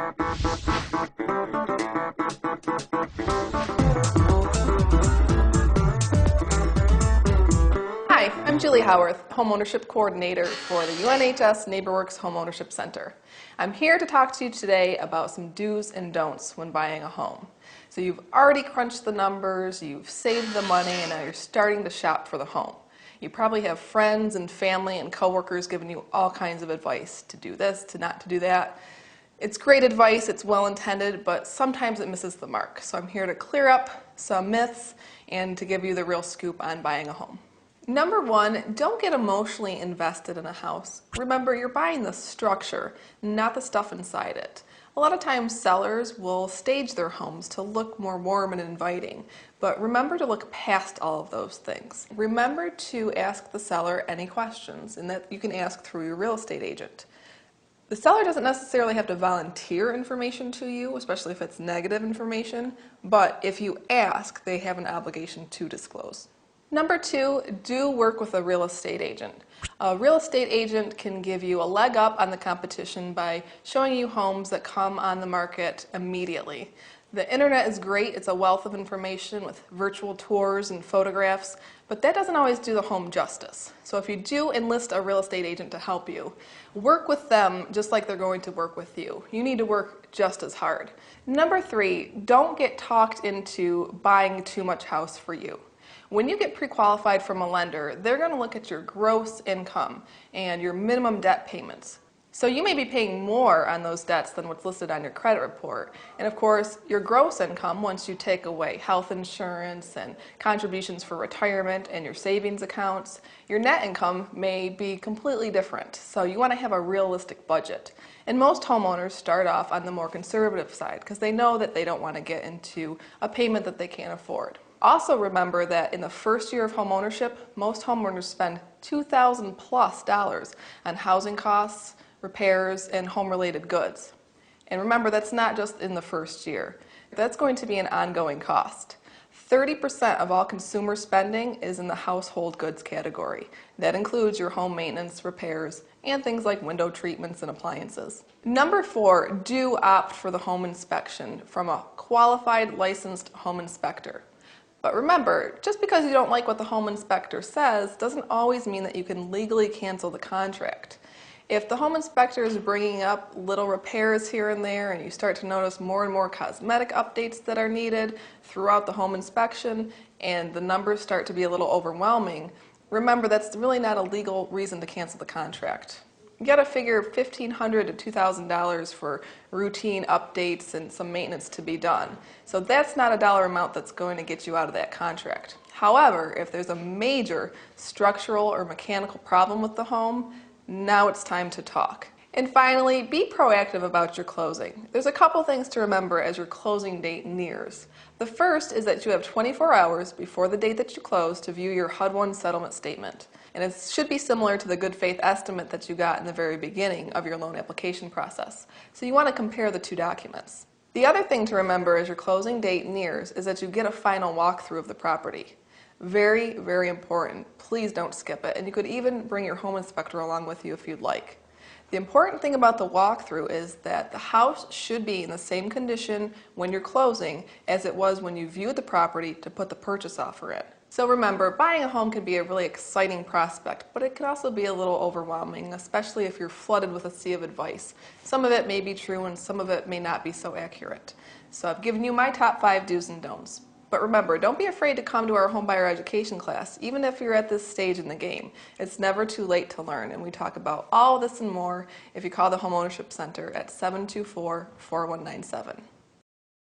Hi, I'm Julie Howarth, Homeownership Coordinator for the UNHS NeighborWorks Homeownership Center. I'm here to talk to you today about some do's and don'ts when buying a home. So you've already crunched the numbers, you've saved the money, and now you're starting to shop for the home. You probably have friends and family and coworkers giving you all kinds of advice to do this, to not to do that. It's great advice, it's well intended, but sometimes it misses the mark. So I'm here to clear up some myths and to give you the real scoop on buying a home. Number one, don't get emotionally invested in a house. Remember, you're buying the structure, not the stuff inside it. A lot of times sellers will stage their homes to look more warm and inviting, but remember to look past all of those things. Remember to ask the seller any questions, and that you can ask through your real estate agent. The seller doesn't necessarily have to volunteer information to you, especially if it's negative information, but if you ask, they have an obligation to disclose. Number two, do work with a real estate agent. A real estate agent can give you a leg up on the competition by showing you homes that come on the market immediately. The internet is great, it's a wealth of information with virtual tours and photographs, but that doesn't always do the home justice. So if you do enlist a real estate agent to help you, work with them just like they're going to work with you. You need to work just as hard. Number three, don't get talked into buying too much house for you. When you get pre-qualified from a lender, they're going to look at your gross income and your minimum debt payments. So you may be paying more on those debts than what's listed on your credit report. And of course, your gross income, once you take away health insurance and contributions for retirement and your savings accounts, your net income may be completely different. So you want to have a realistic budget. And most homeowners start off on the more conservative side because they know that they don't want to get into a payment that they can't afford. Also remember that in the first year of homeownership, most homeowners spend $2,000 plus on housing costs, repairs, and home-related goods. And remember, that's not just in the first year. That's going to be an ongoing cost. 30% of all consumer spending is in the household goods category. That includes your home maintenance, repairs, and things like window treatments and appliances. Number four, do opt for the home inspection from a qualified, licensed home inspector. But remember, just because you don't like what the home inspector says doesn't always mean that you can legally cancel the contract. If the home inspector is bringing up little repairs here and there and you start to notice more and more cosmetic updates that are needed throughout the home inspection and the numbers start to be a little overwhelming, remember that's really not a legal reason to cancel the contract. You got to figure $1,500 to $2,000 for routine updates and some maintenance to be done. So that's not a dollar amount that's going to get you out of that contract. However, if there's a major structural or mechanical problem with the home, now it's time to talk. And finally, be proactive about your closing. There's a couple things to remember as your closing date nears. The first is that you have 24 hours before the date that you close to view your HUD-1 settlement statement. And it should be similar to the good faith estimate that you got in the very beginning of your loan application process. So you want to compare the two documents. The other thing to remember as your closing date nears is that you get a final walkthrough of the property. Very, very important. Please don't skip it. And you could even bring your home inspector along with you if you'd like. The important thing about the walkthrough is that the house should be in the same condition when you're closing as it was when you viewed the property to put the purchase offer in. So remember, buying a home can be a really exciting prospect, but it can also be a little overwhelming, especially if you're flooded with a sea of advice. Some of it may be true and some of it may not be so accurate. So I've given you my top 5 do's and don'ts. But remember, don't be afraid to come to our homebuyer education class, even if you're at this stage in the game. It's never too late to learn, and we talk about all this and more if you call the Homeownership Center at 724-4197.